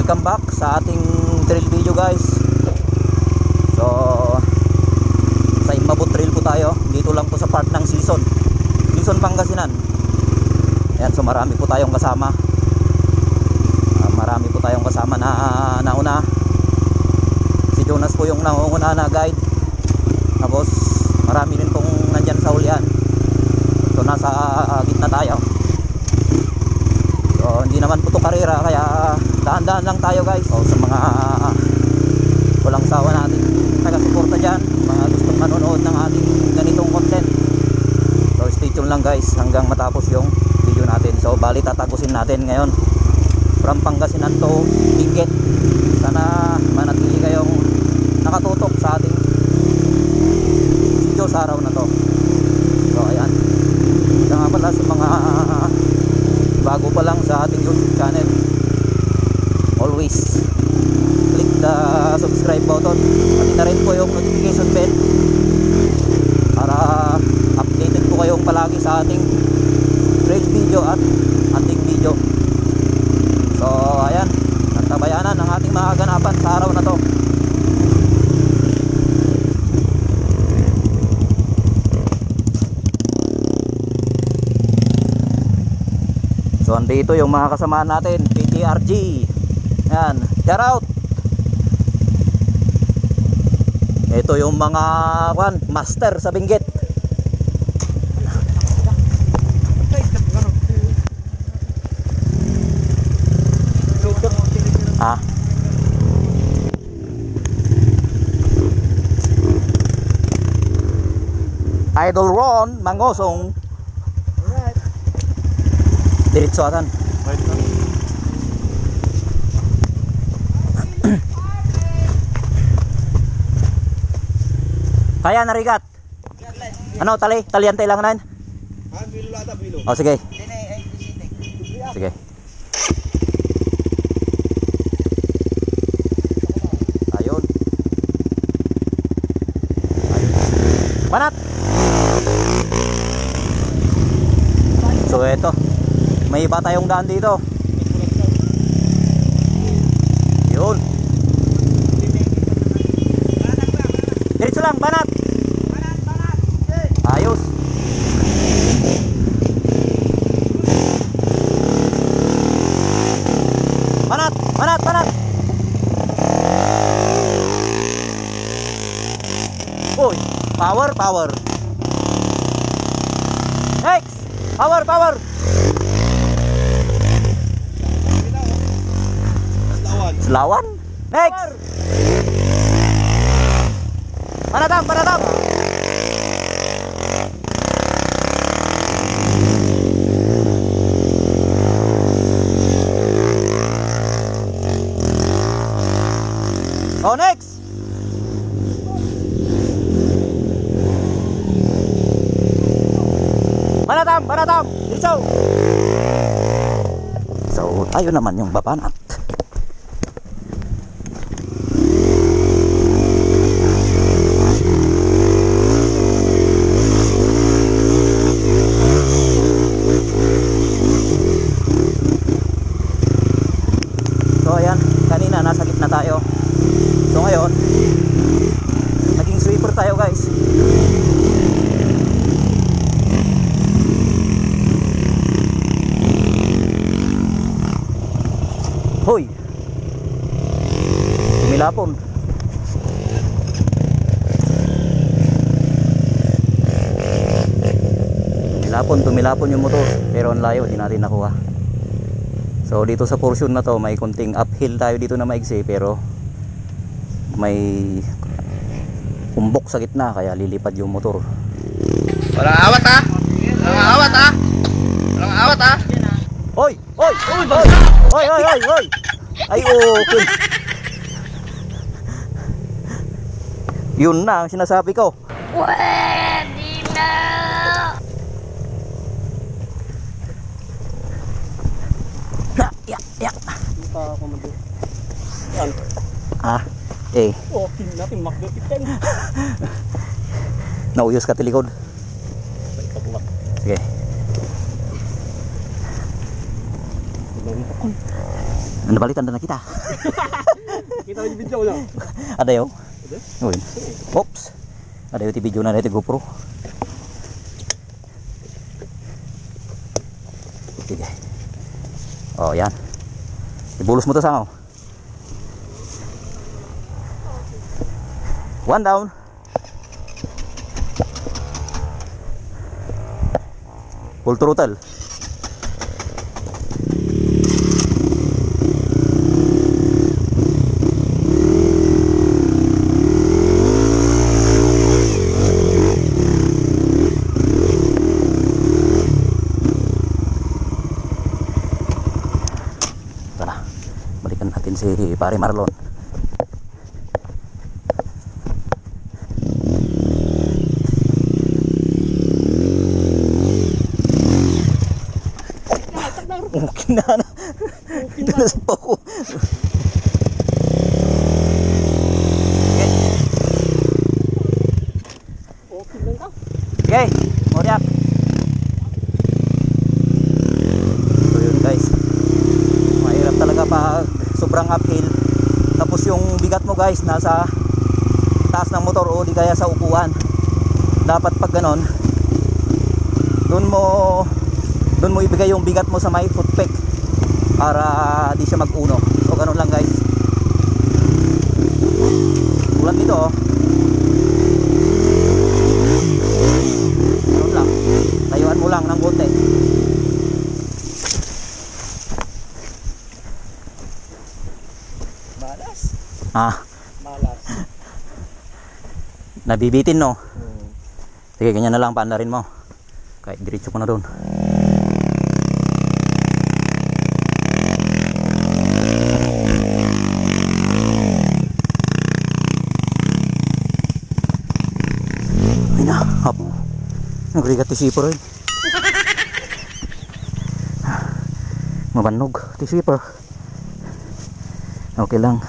welcome back sa ating trail video guys. So sa Imabot Trail po tayo. Dito lang po sa part ng Season Pangasinan. Ayan, so marami po tayong kasama. Marami po tayong kasama na nauna. Si Jonas po yung nauna na guide. Tapos marami din pong nandyan sa hulihan. So nasa gitna tayo. So hindi naman po ito karera, kaya daan-daan lang tayo guys. So sa mga walang sawa natin taga-suporta dyan, mga gustong manonood ng ating ganitong content, so stay tuned lang guys hanggang matapos yung video natin. So bali tatapusin natin ngayon from Pangasinan to Benguet. Sana manatili kayong nakatutok sa ating video sa araw na to. So ayan, ito nga pala sa mga bago pa lang sa ating YouTube channel, always click the subscribe button, pati na rin po yung notification bell para updated po kayong palagi sa ating trail video at hunting video. So ayan, nagtabayanan ang ating mga kaganapan sa araw na to. So andito yung mga kasamaan natin, PTRG. Yan, shout out. Ito yung mga master sa Benguet. Ah. Idol Ron Mangosong. Diretso atan. Kaya narigat. Ano tali? Talian tayo lang nan? Oh sige. Sige. Ayun. Banat. So eto, may iba tayong daan dito. Yun. Diretso lang, banat. Ayos. Banat, banat, banat. Uy, power, power. Next, power, power. Selawan. Next. Panatang, panatang. Oh, next. Panatam, panatam. Dito. So, tayo naman yung babanat. So, ayan. Kanina nasa gitna tayo. So ngayon, naging sweeper tayo guys. Hoy, tumilapon. Tumilapon yung motor, pero ang layo, di natin nakuha. So dito sa portion na to, may kunting uphill tayo dito na maigsi, pero may umbok sa gitna, kaya lilipad yung motor. Walang awat ha? Walang awat ha? Walang awat ha? Hoy! Hoy! Hoy! Hoy! Hoy! Hoy! Hoy! Ay okay. Yun na ang sinasabi ko. Pwede na! Na! Ya! Ya! Ah! Eh. Oh, natin makdupit ka. Nauyos ka tilikod. Sige. Nabalitan na kita. Kita mo yung video lang. Adayo. Uy. Oops. Adayo ti video na dito GoPro. Sige. Oh, yan. Ibulos mo to sangaw. One down. Full throttle. Tara, balikan natin si Pare Marlon. Okay na. Ito na sa pako. Okay, moriak. So yun guys, mahirap talaga pag sobrang uphill. Tapos yung bigat mo guys nasa taas ng motor o di kaya sa upuan. Dapat pag ganon, doon mo ibigay yung bigat mo sa may footpeg para di siya mag-uno. So ganun lang guys. Tulad nito oh. Ganun lang. Tayuan mo lang ng konti. Malas. Malas. Nabibitin no. Sige, ganyan na lang paandarin mo. Kahit diretso ko na doon. Ay na, hap. Nagrigat ti sipper rin. Mabanog ti sipper. Okay lang.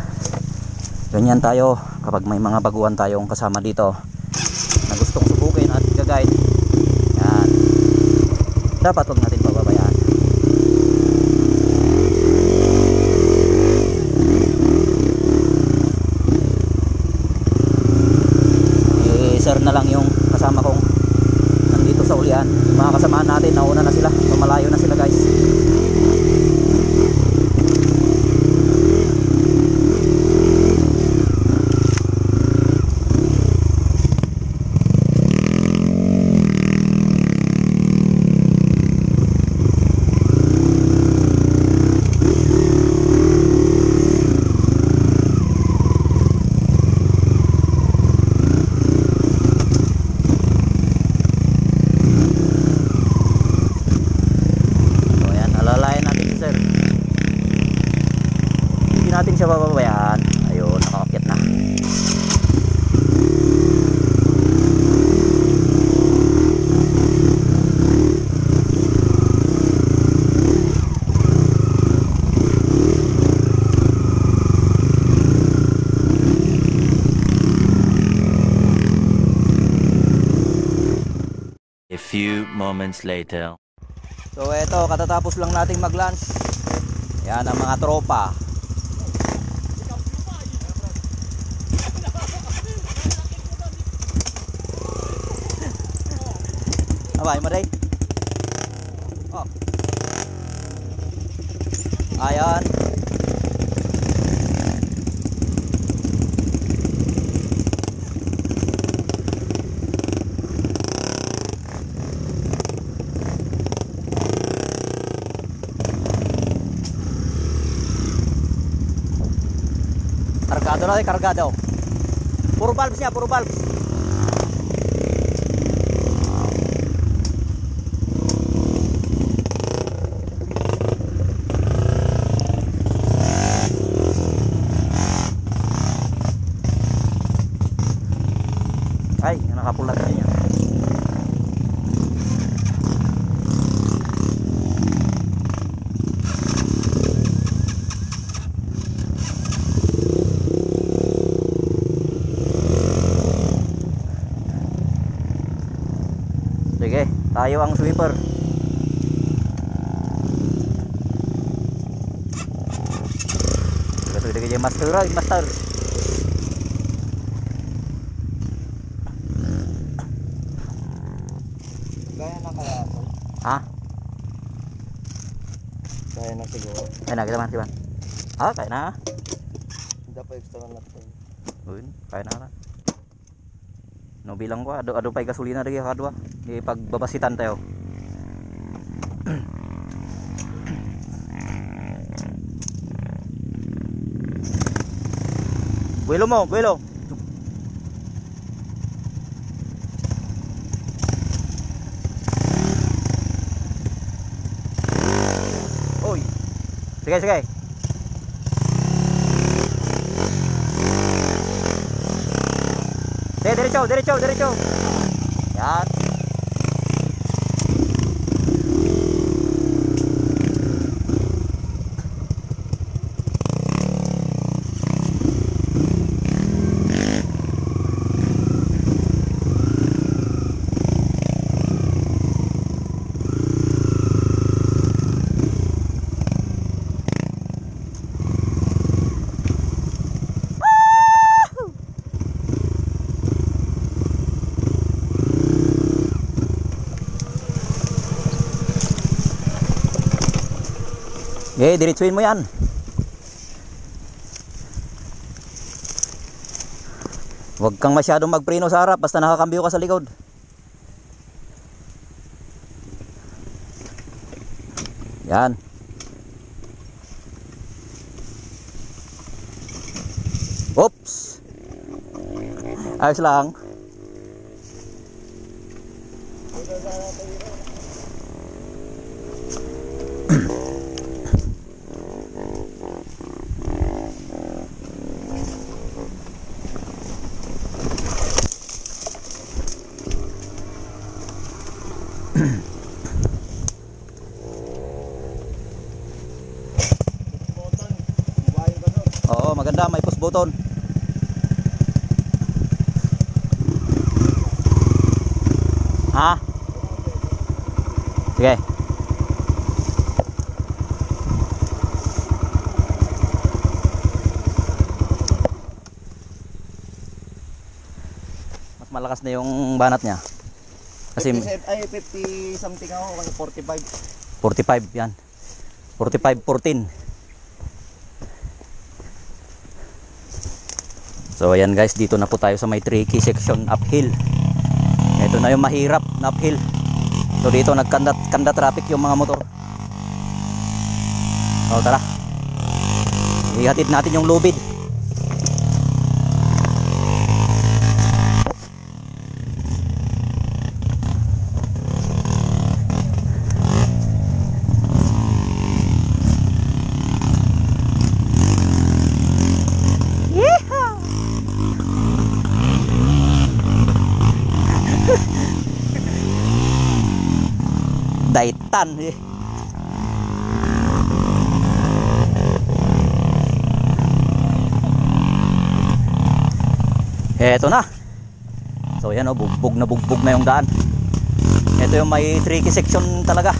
Ganyan tayo kapag may mga baguhan tayong kasama dito na gustong subukin at gagayad. Yan. Dapat huwag natin pababayaan. I-share na lang yung kasama kong nandito sa ulian. Mga kasamaan natin, nauna na sila. Malayo na sila guys. Natin siya bababayaan. Ayun, nakakapit na. A few moments later. So eto, katatapos lang nating mag-lunch. Yan ang mga tropa. Abay mo day. Oh. Ayan. Kargado na, kargado. Puro valves niya, puro valves. Ay, nakapulat na niya. Sige, tayo ang sweeper. Sige, master, ay, master. Gaya na kaya ito. Ha? Gaya na siguro. Ay na, kita man, kita man. Ah, kaya na. Hindi pa extra na ito. Uy, kaya na. No bilang ko, ado pa'y gasolina lagi kadwa. Di pagbabasitan tayo. Buelo mo, buelo. Oy. Sige, sige. Derecho, derecho, derecho. Yan. Okay, diretsuin mo yan. Huwag kang masyadong magpreno sa harap basta nakakambyo ka sa likod. Yan. Oops. Ayos lang. Oo, maganda, may push button. Ha? Sige. Mas malakas na yung banat niya. Kasi 50 something ako, 45. 45 yan. 45-14. So ayan guys, dito na po tayo sa may tricky section uphill. Ito na yung mahirap na uphill. So dito nagkanda traffic yung mga motor. O tara, ihatid natin yung lubid. Daitan eh. Eto na. So yan, oh, bugbog na yung daan. Ito yung may tricky section talaga.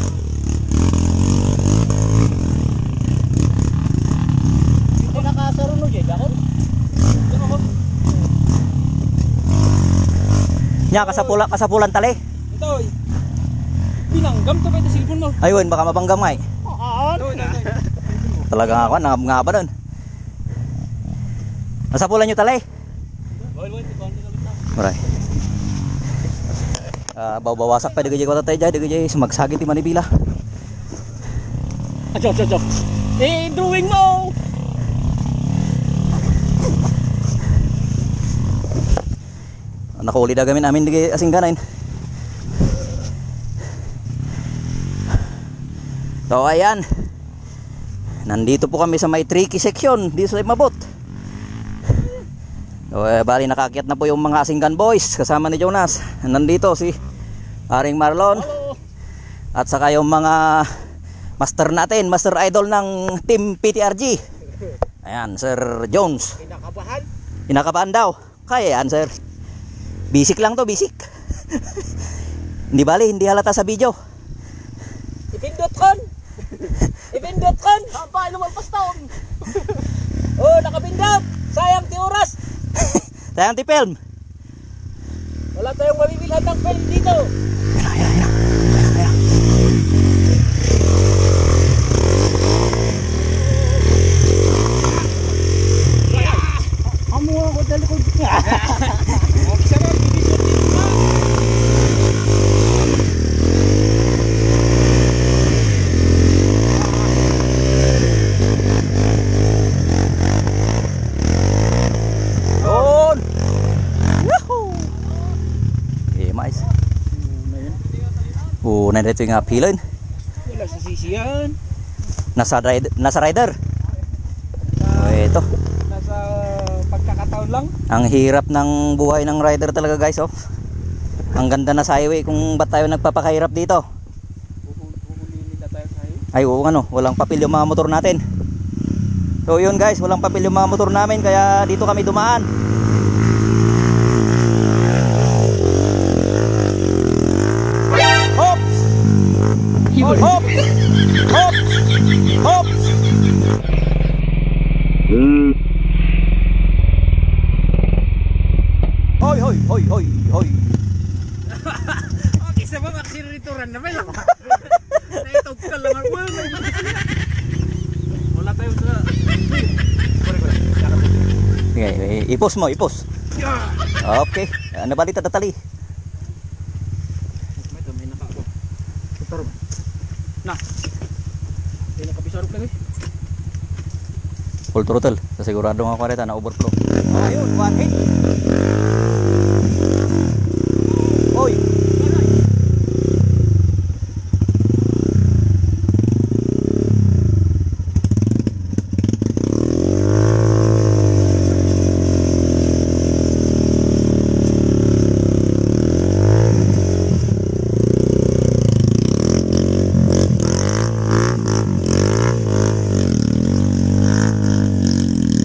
Ito nakasarunod eh, bakit? Nya kasapulan tali. Ito, pinanggam to pwede silpon mo. Ayun, baka mabanggam nga eh. Talaga nga ako, nangab-ngaba doon. Nasapulan nyo tali. Maray. Bawasak pa digay ko tatay jay, digay sumagsagit ti Manibila. Acho. Drawing mo. Nakuli da gamin namin digay asingganan. So ayan, nandito po kami sa may tricky section dito sa Mabot. So bali nakakyat na po yung mga Asinggan boys kasama ni Jonas. Nandito si Aring Marlon. At saka yung mga master natin, master idol ng team PTRG. Ayan, Sir Jones. Kinakabahan daw. Kaya yan sir. Basic lang to, basic. Hindi bali, hindi halata sa video. Ipindot kon. Paano magpastaon? Oh, nakabindap! Sayang ti oras! Sayang ti film. Wala tayong mabibilhan ng film dito! Amo ako dali ko. Okay, sama, bibisyon dito na. Yun! Yahoo! Eh, mais. Na dito yung pilon. Wala sa sisiyan. Nasa rider. Oh, ito. Nasa pagkakataon lang. Ang hirap ng buhay ng rider talaga guys, oh. Ang ganda na sa highway kung ba't tayo nagpapakahirap dito. Huhulihin na tayo sa highway. Ay oo ano, walang papel yung mga motor natin. So yun guys, walang papel yung mga motor namin kaya dito kami dumaan. Hop! Hop! Hop! Hop! Hop! Hoy, hoy, hoy, hoy, hoy. Okay, sa mga aksiliteraturan na ba yun? Naitog ka lang ako. Wala tayo sa... Okay, ipos mo, ipos. Okay, ano ba dito tatali? May nakako. Tutar mo. Na. May nakabisarok lang eh. Full throttle, sa sigurado nga kwareta na overflow. Ayun, one hit. Oy.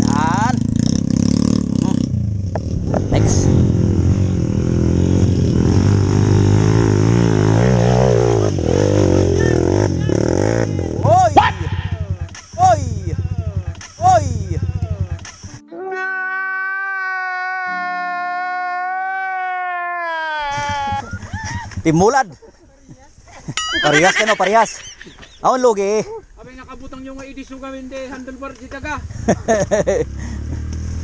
Yan. Next. Oy! Oy! Oy! Timulad. Parehas ka no, parehas. Aon logi. Abay nakabutang yung idiso gawin de handlebar di taga.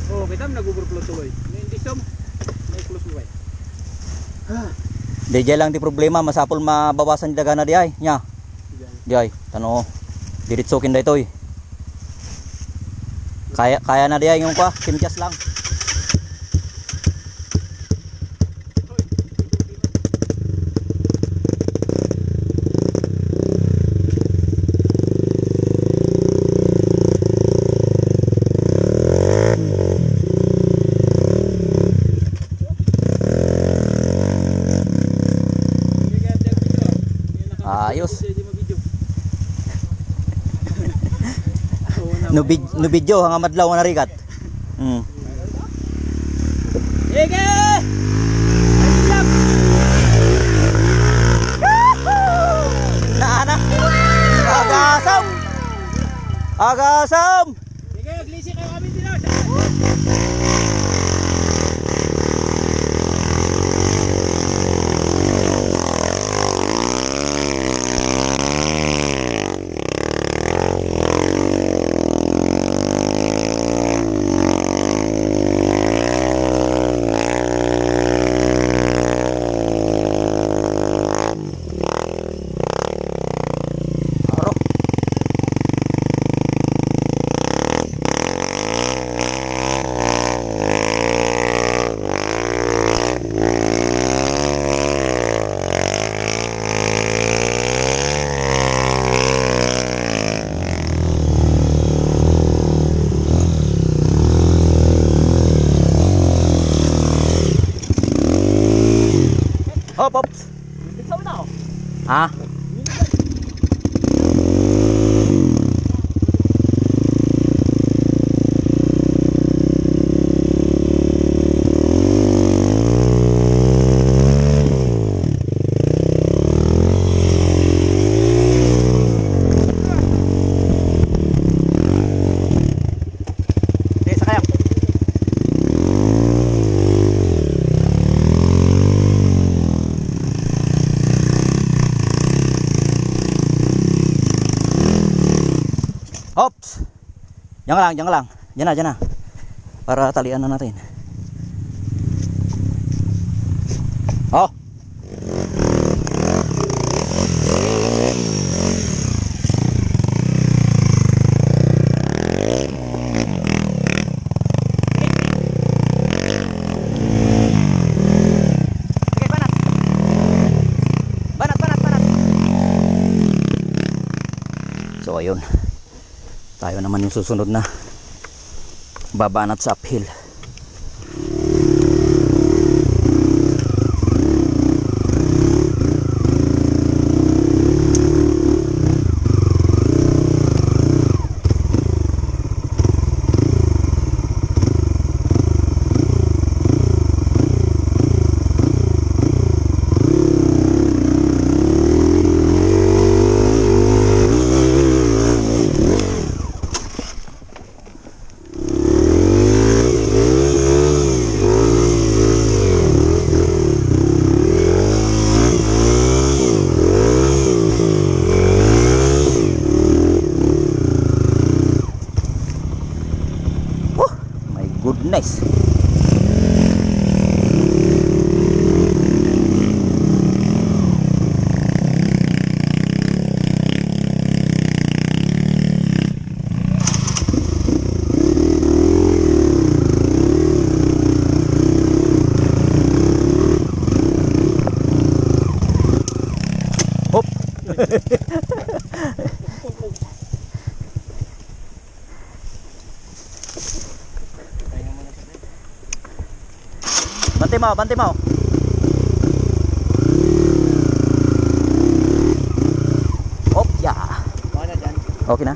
Oh, kita nag-overflow tuloy. May indisom. May close mo ba? Di jay lang di problema, masapol mabawasan daga na di ay. Nya. Di ay, tano. Diritsokin da ito eh. Kaya na di ay yung kwa, simjas lang. Ayos. No video hanga madlaw na rigat. Ege! Naana. Agasam. Agasam. Ege, glisi kayo kami dito. Aro. Hop, hop. Sabi na ako. Ha? Diyan ka lang. Diyan na. Para talian na natin. Oh. So ayun, tayo naman yung susunod na babanat sa uphill. Goodness. Hop. Banti mo. Hop, ya. Okay na.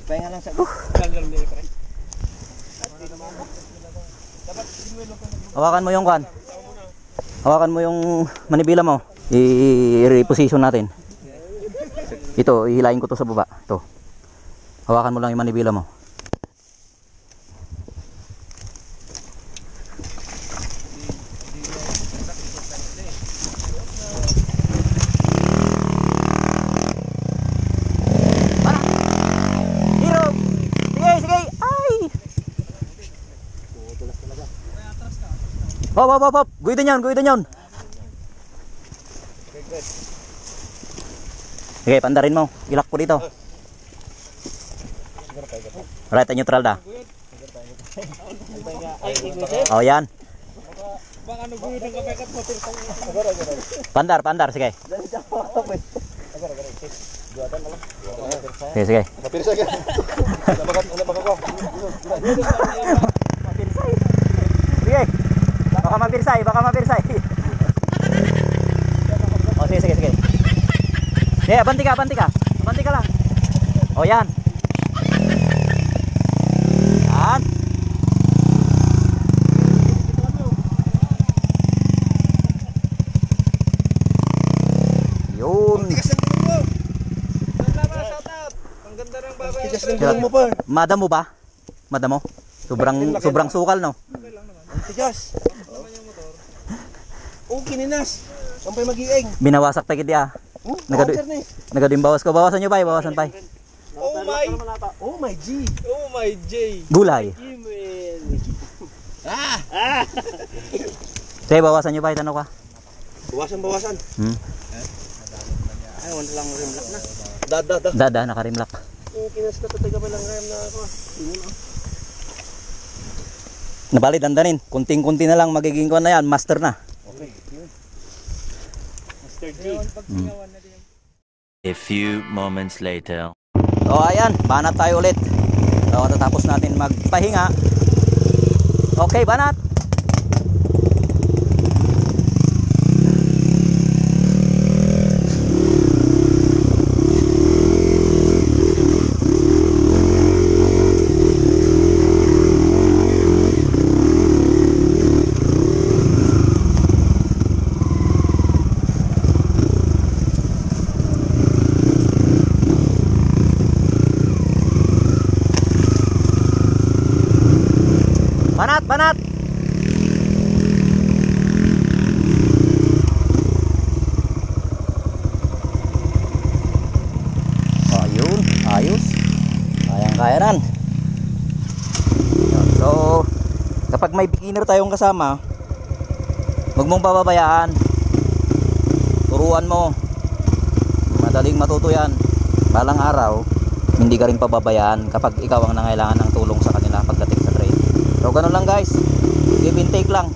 Pahinga lang sa Hawakan mo yung kan. Hawakan mo yung manibela mo. I-reposition natin. Ito, ihilahin ko to sa baba. Ito. Hawakan mo lang yung manibela mo. Hop. Guhitin yun. Okay, pandarin mo. Ilak po dito. Right, neutral dah. Oh, yan. Pandar, sige. Sige. Sige. Baka mapirsay. Oh, sige. Sige, banti ka. Banti ka lang. Oh, yan. Yan. Yun. Ang ganda ng babay. Tigas ng gulong mo pa. Madamo ba? Madamo? Sobrang sukal, no? Tigas. Kininas. Sampay mag-iing. Binawasak tagid ya. Nagadim bawas ko. Bawasan nyo ba? Bawasan pa. Oh my G. Gulay. Ah! Sige, bawasan nyo ba? Tanong ka. Bawasan. Ay, wala lang rimlock na. Dada, naka-rimlock. Kinas na tataga pa lang rem na ako. Nabali, dandanin. Kunting-kunti na lang magiging ko na yan. Master na. A few moments later. So ayan, banat tayo ulit. So tatapos natin magpahinga. Okay, banat. Banat. Kanan. Yun. So, kapag may beginner tayong kasama, huwag mong pababayaan. Turuan mo. Madaling matuto yan. Balang araw, hindi ka rin pababayaan kapag ikaw ang nangailangan ng tulong sa kanila pagdating sa trail. So, ganun lang guys. Give and take lang.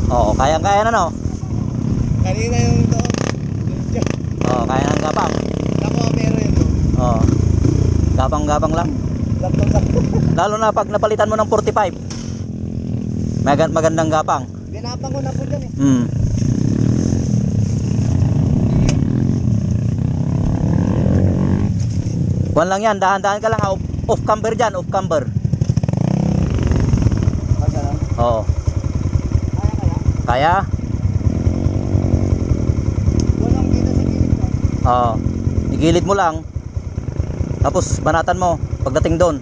Oo, kayang-kaya na no? Kanina yung doon. Oo, kaya ng gapang. Nakuha pero yun doon. Oo. Gapang-gapang lang. Lalo na pag napalitan mo ng 45. Magandang gapang. Ginapang ko na po dyan eh. Hmm. Kuwan lang yan, dahan-dahan ka lang ha. Off camber dyan, off camber. Oo. Kaya? Walang dito sa gilid ko. Oo. Igilid mo lang. Tapos banatan mo pagdating doon.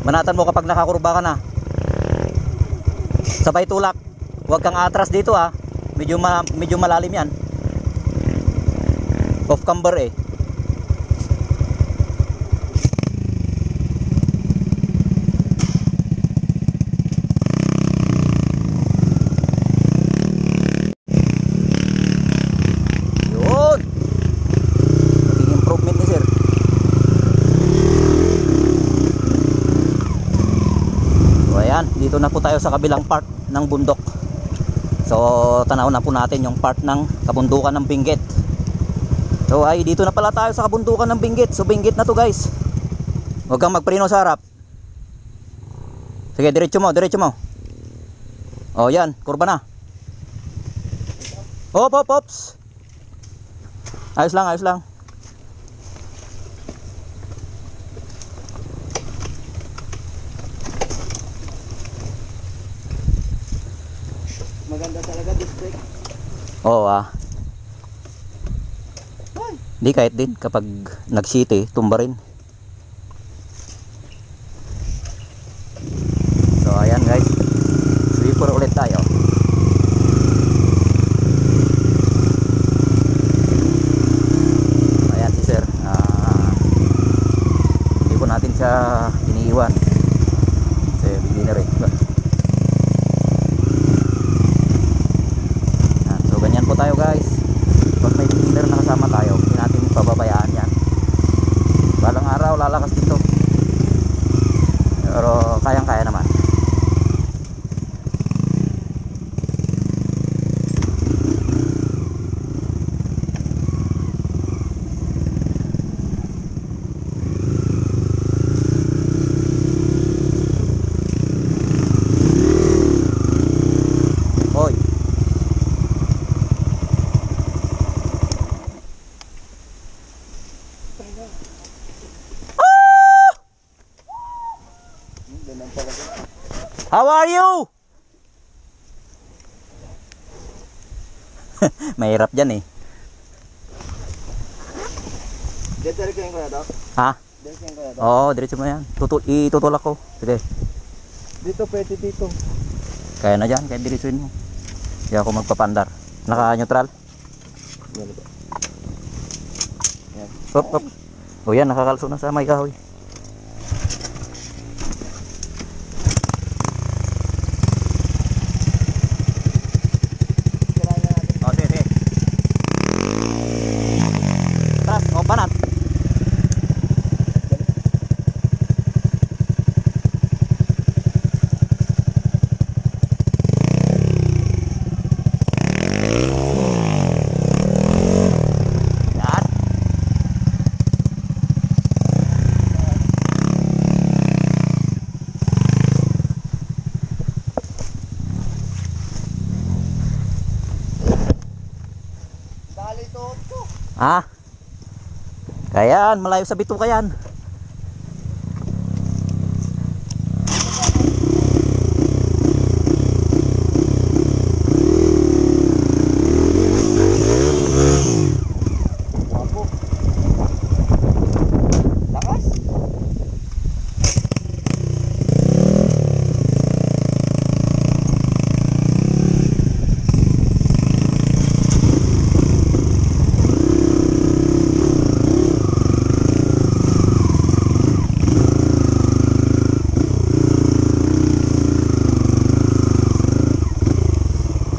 Banatan mo kapag nakakurba ka na. Sabay tulak. Huwag kang atras dito ha. Medyo malalim yan. Off camber eh. Yun. Naging improvement ni sir. So ayan, dito na po tayo sa kabilang part ng bundok. So tanaw na po natin yung part ng kabundukan ng Benguet. So ay dito na pala tayo sa kabundukan ng Benguet. So Benguet na to guys. Huwag kang magpreno sa harap. Sige, diretso mo, diretso mo. Oh yan, kurba na. Hop, hop, hops. Ayos lang, ayos lang. Maganda talaga this break. Oo Di kahit din kapag nag-city, tumba rin. So ayan guys. Sweeper ulit tayo. Ayan si sir. Hindi po natin siya iniiwan. Kasi beginner eh. So ganyan po tayo guys. Pag may beginner na kasama tayo, hindi natin pababayaan yan. Balang araw lalakas dito. Pero kayang-kaya naman. Hoy. How are you? Mahirap dyan eh. Dito rin kayo kaya daw? Ha? Dito kayo kaya daw? Oo, diretso mo yan. Itutulak ko. Sige. Dito pwede dito. Kaya na dyan, kahit diretsuin mo. Hindi ako magpapandar. Naka-neutral? Hop, hop. O yan, nakakalso na sa may kahoy. O, sige, sige. Tras, o, banat. Yan. Dali to. Ah. Kayan, malayo sa bituka yan.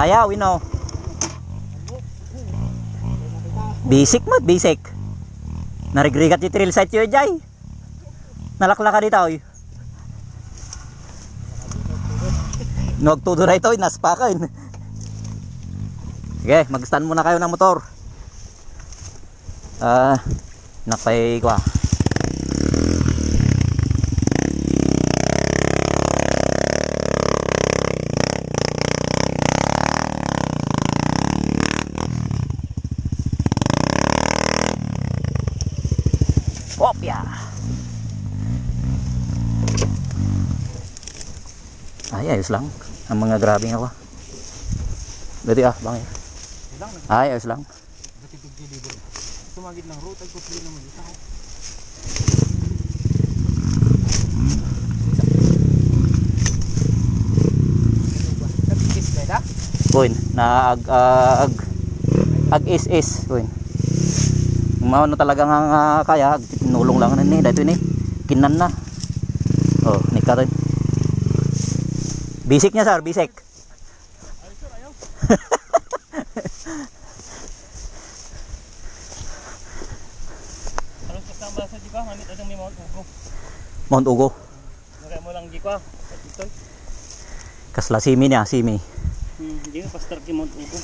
Kaya, wino. Basic mo, basic. Narigrigat yung trail site yun, Jay. Nalaklaka dito, oy. Nagtudo na ito, naspakan. Sige, mag-stand muna kayo ng motor. Nakpay ko ah. Opya. Ay, ayos lang. Ang mga grabing ako. Dati bangir. Ay, ayos lang. Tumagid ng route ay kupli naman ito. Kuin, na ag is kuin. Umano talaga nga kaya tinulong lang ni dito ni kinan na. Oh, ni karon. Basic niya sir, basic. Alos kasama sa jika, ngamit adang may Mount Ugo. Mount Ugo. Nagay mo lang jika. Ito. Kasla simi niya, simi. Hindi nga pastor ki Mount Ugo.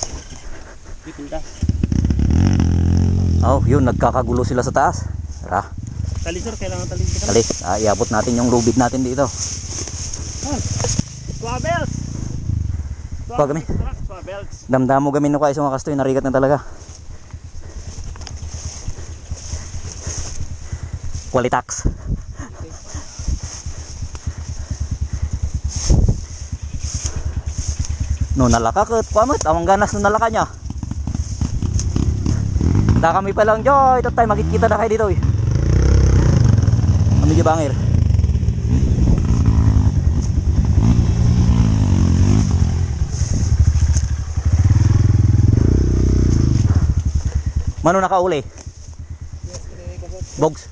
Dito. Oh, yun nagkakagulo sila sa taas. Tara, Tali sir, kailangan tali kita. dali. Iabot natin yung lubid natin dito. Swabels. Pag kami. Swabels. Damdamo gamin ko ay sa mga kastoy, narigat na talaga. Qualitax. No nalaka ket kuamat awang ganas no nalaka nya. Da kami pa lang joy, ito tayo makikita na kayo dito eh. Kami di bangir. Mano nakauli? Bogs.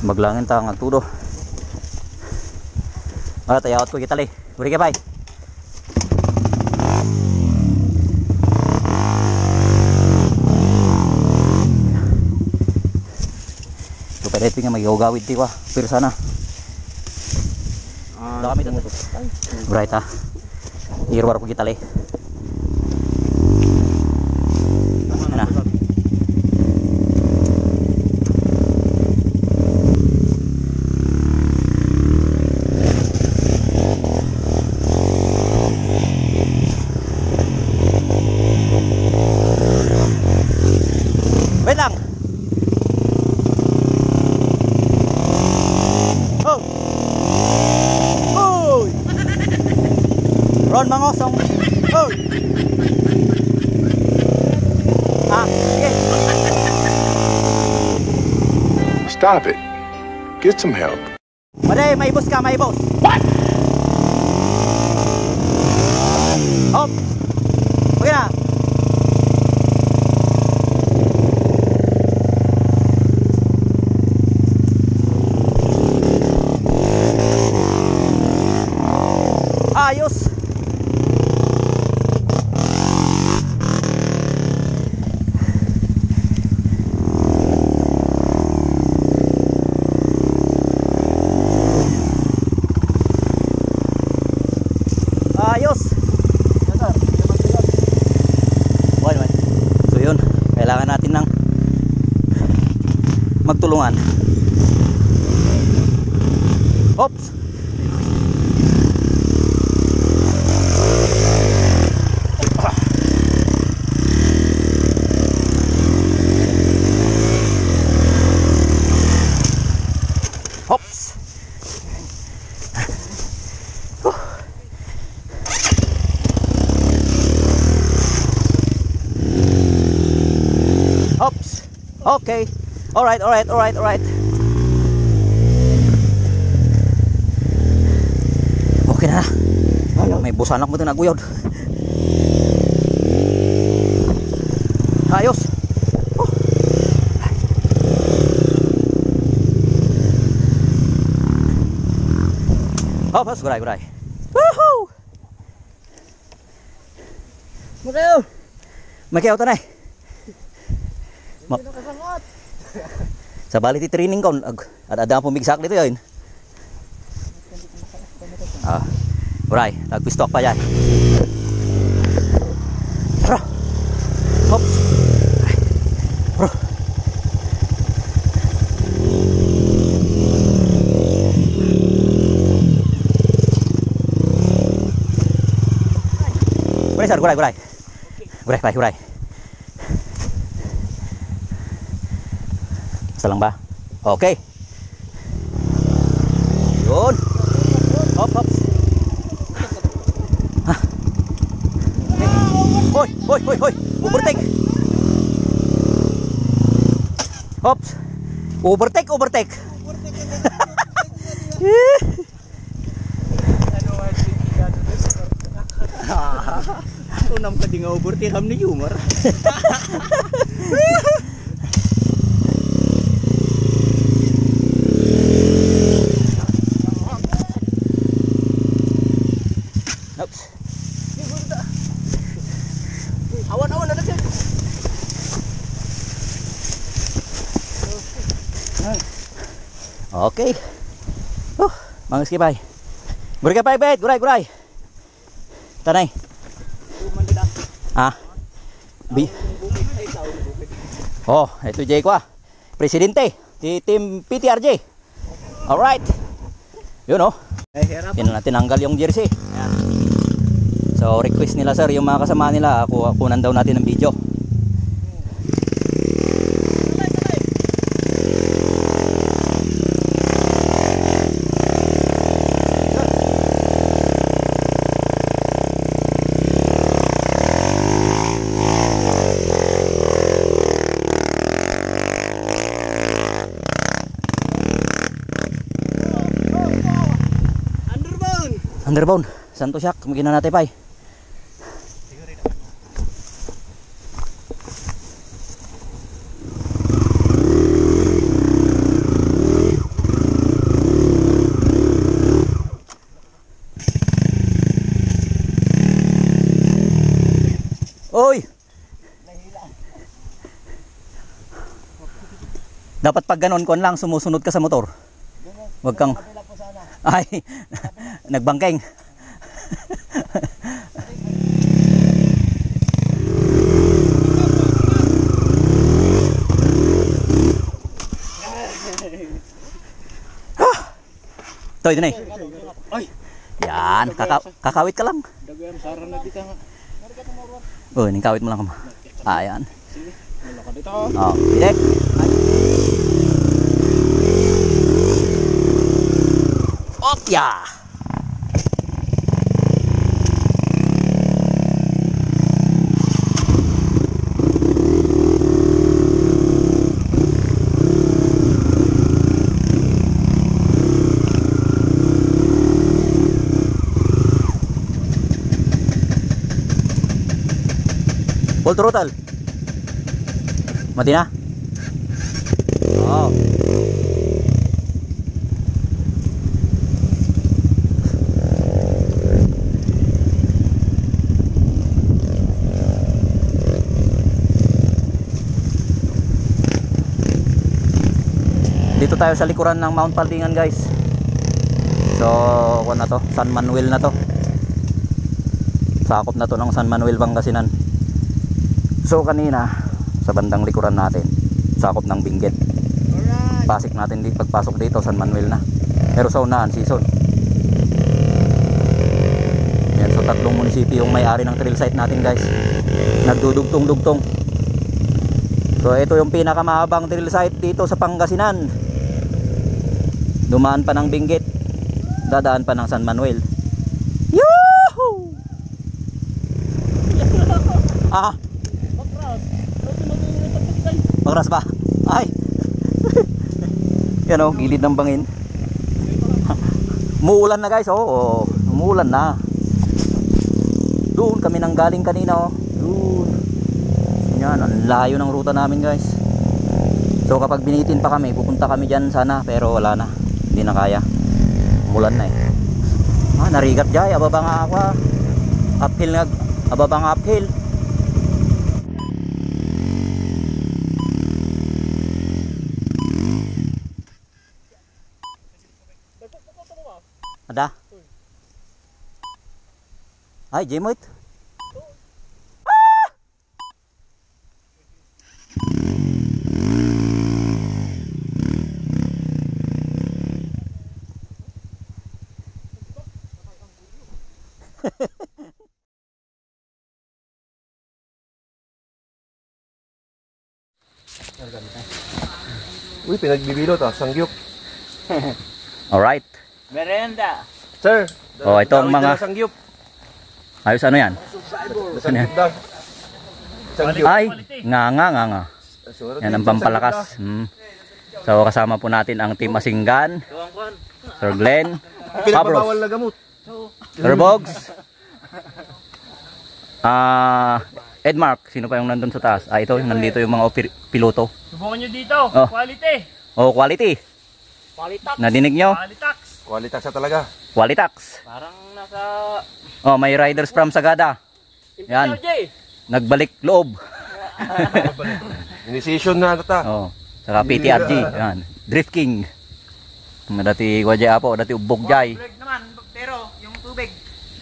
Maglangin ta nga tudo. Tayawat ko kita li. Buri ka bay. Pwede ito nga mag-iugawid di ko pero sana kami dito right ha irwar ko kita li na wait lang. Ron mangosong. Oh. Okay. Stop it. Get some help. Maday, may boss ka, may boss. What? Hop. Okay na. Ayos. Ayos. Bueno, so yun, kailangan natin ng magtulungan. Oops. Hops. Hops. Okay. All right. Okay na. May busanak mo din naguyod. Ayos. Hops, guray. Yuhu! Makayo. Makiyaw tanay. Sa baliti training ko, ada pong bigsak dito yun. Uray, nagpistok pa yan. Bro. Hops. Bro. Guray, sir, guray. Guray. Basta lang ba? Okay. Yun. Hop. Hoy. Overtake. Hops. Overtake. Unam ka di nga overtake ham ni humor. Oops. Awan na siya. Okay. Mga skipay. Guray. Tanay. Ito Jay ko Presidente si Team PTRJ. Alright. Yun tinanggal yung jersey. So request nila sir, yung mga kasama nila, kunan daw natin ng video. Underbound. Santo siyak, kumagina natin pay. Oy! Dapat pag ganon kon lang sumusunod ka sa motor. Huwag kang nagbangkeng. Toy din eh. Yan, kakawit ka lang. Dagyan saran na dito nga. Kawit mo lang kama. Ayan. Wala ka dito. Bidek. Opya. Full throttle. Mati na. Dito tayo sa likuran ng Mount Paltingan guys. So, ano na to? San Manuel na to. Sakop na to ng San Manuel, Pangasinan. So kanina sa bandang likuran natin, sakop ng Benguet. Pasik natin dito, pagpasok dito San Manuel na. Pero sa unahan season. Yan, so tatlong munisipyo yung may-ari ng trail site natin guys. Nagdudugtong-dugtong. So ito yung pinakamahabang trail site dito sa Pangasinan. Dumaan pa ng Benguet, dadaan pa ng San Manuel. Yoo-hoo! Pagras ba? Ay! Yan gilid ng bangin. Umuulan na guys, umuulan na. Doon kami nang galing kanina, Doon. Yan, ang layo ng ruta namin guys. So kapag binitin pa kami, pupunta kami dyan sana, pero wala na. Hindi na kaya. Umulan na Narigat jay, ababa nga ako. Uphill nga, ababa nga uphill. Ada? Ay, Jimoit. Uy, pinagbibilot ah, sangyup. Alright. Merenda. Sir, Oh, itong dawit mga- na sangyup. Ayos, ano yan? Sangyup daw. Sangyup. Ay, nga. Yan ang pampalakas. So kasama po natin ang Team Masinggan, Sir Glenn, Pabros, Pinapabawal na gamot. Sir Bogs, Edmark, sino pa yung nandun sa taas? Ito, nandito yung mga piloto. Subukan nyo dito. Oh. Quality. Oh, quality. Qualitax. Nadinig nyo? Qualitax. Qualitax na talaga. Qualitax. Parang nasa... Oh, may riders from Sagada. Yan. Jay. Nagbalik loob. Initiation na ata. Oh, saka PTRG. Yan. Drift King. Dati Wajay Apo, dati Ubog Jay. Blurred naman, pero yung tubig.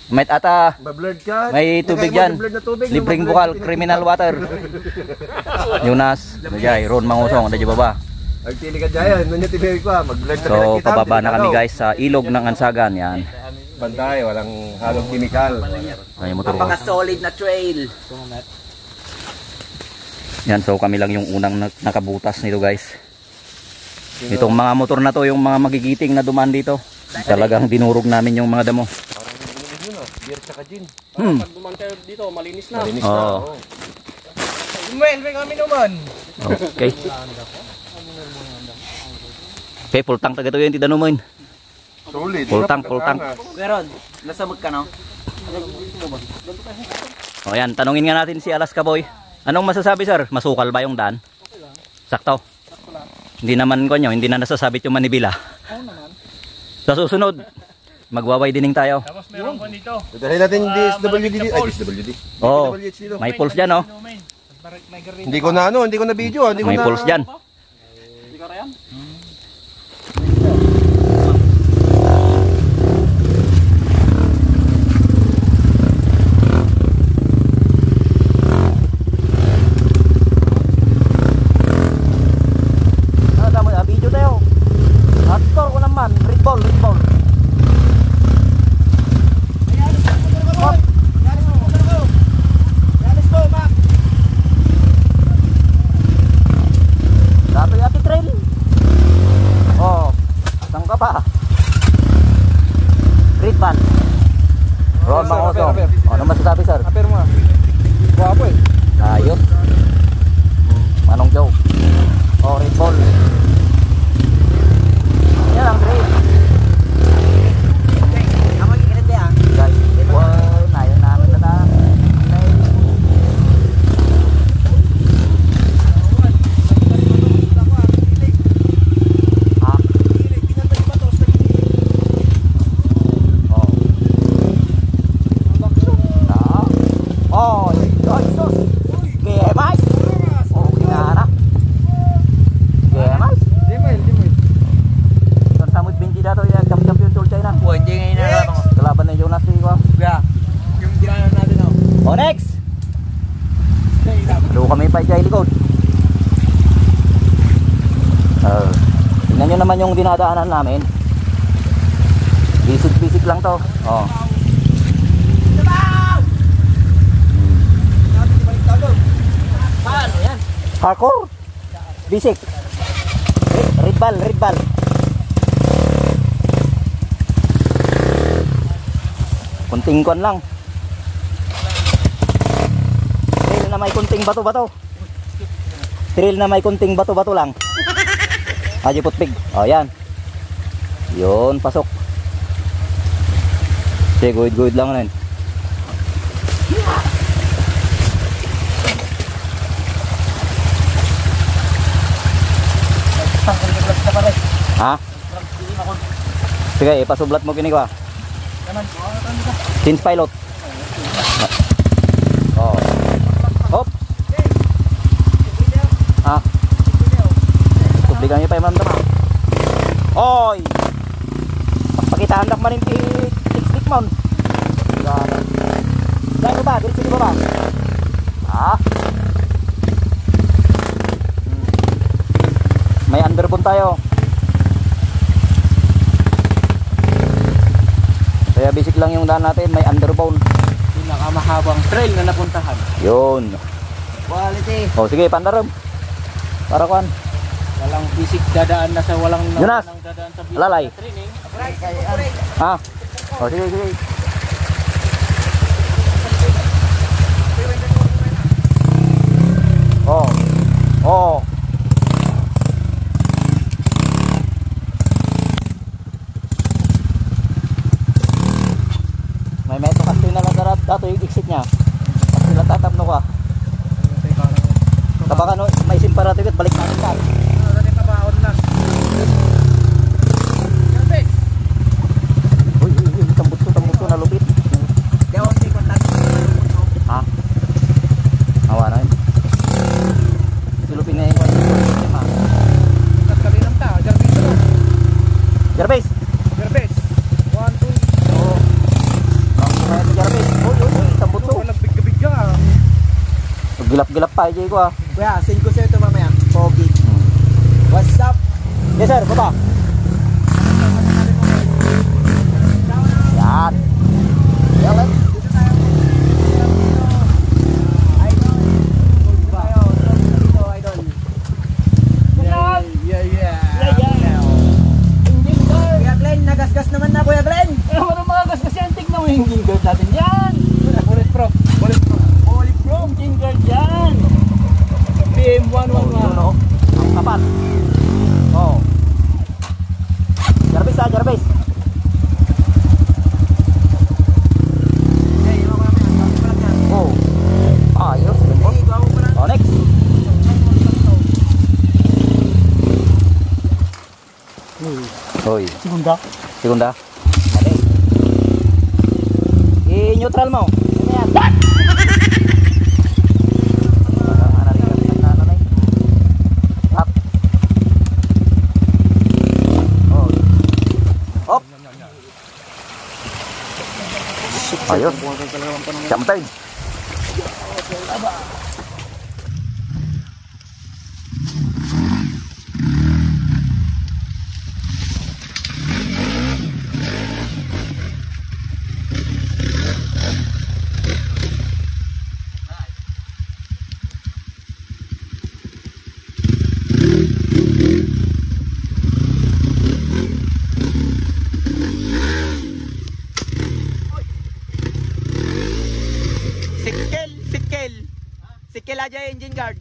May ata, Ba-blurred ka. may tubig dyan. Blurred na tubig. Libreng bukal, criminal water. Yunas, Wajay, Ron Mangusong, dati baba. Agtili ka dyan. Ano yung tibig ko ah. Mag-blurred na So, pinagkita. pababa na kami guys sa ilog ng Ansagan. Yan. Bantay, walang halong kimikal. Ay, motor ko. Solid na trail. Yan, so kami lang yung unang nakabutas nito guys. Itong mga motor na to, yung mga magigiting na dumaan dito. Talagang dinurog namin yung mga damo. Parang binulit yun ah. Beer tsaka gin. Pag duman kayo dito, malinis na. Malinis Oo. na. Oo. Well, kami naman. Okay. Okay, full tank taga to yung tidano mo yun. Solid. Full tank, full tank. Meron, nasamot ka no? O yan, tanungin nga natin si Alaska Boy. Anong masasabi sir? Masukal ba yung daan? Sakto. Hindi naman ko hindi na nasasabit yung manibila. Oo naman. Sa susunod, magwa-widening tayo. Tapos meron ko dito. Dahil natin DSWD. malamig na Ay, pulse. DSWD. Oo. DWH dito. May pulse dyan oh. Hindi ko na ano, hindi ko na video. Hindi ko May na... pulse dyan. Hindi ka yan? Video tayo. Hardcore ko naman. Red ball. Dato yati trail. Oh, saan ka pa? Red ball. Ron Mangosong. Ano masasabi sir? Aper mo. Guwapo eh. Ayos. Manong Joe. Oh, red ball. Yan ang trail. Ako kikinig yan. Guys, wow, nayon namin na na. Ah. Oh. Ah. Oh, sus. Gemas. Oh, gimana? Gemas. Sa Samud Benji dato ya champion tour China. Wah, hindi ngayon na lang. Kalaban ni Jonas ni ko. Yeah. Yung ginano natin oh. Oh, next. Aduh kami pa dyan likod. Tingnan nyo naman yung dinadaanan namin. Bisik-bisik lang to. Oh. Paano yan? Hardcore. Bisik. Red ball. Kunting kon lang. Trail na may kunting bato-bato. Trail na may kunting bato-bato lang. Aji putpig. Oh, yan. Yun, pasok. Sige, guhid-guhid lang na yun. Ha? Sige, ipasublat mo kini ko. Change pilot. Oh. Hop. Ah. Tubligan niyo pa yung maramdaman. Oy. Pagpakita handak man yung stick mount. Dahil ba? Diretso di ba ba? Ah. May underbone tayo. Kaya basic lang yung daan natin, may underbone. Pinakamahabang trail na napuntahan. Yun. Quality. Oh, sige, pandarom. Para kuan. Walang basic dadaan na sa walang Jonas, dadaan sa basic lalay. na training. Ha? Oh, sige, sige. Oh. Oh. May meto kasi na lang dato yung exit niya. Kasi lang tatabno ka. Kapag ano, may simparative at balik natin ka. Uy, tambutso na lupit. Ha? Awa na yun. Silupin na yung Jarvis! Oo. Ang mga Jarvis. Uy, tambutso. Gilap-gilap pa, Jay ko ah. Kuya, send ko sa'yo ito mamaya. Pogi. What's up? Yes sir, baba. Yan. Yan. Kuya Glenn, nagasgas naman na Kuya Glenn. Ano mga gasgas yan? Tignan mo yung king guard natin yan. Bulletproof. King guard yan. PM111. Oh, ang kapat. Oh. Jarvis ah, Jarvis. Oh. Ayos. Oh, next. Hoy. Segunda. Okay. I-neutral mo. Ano yan? Up. Oh. Hop. Ayos. Jump turn. Sikil aja engine guard.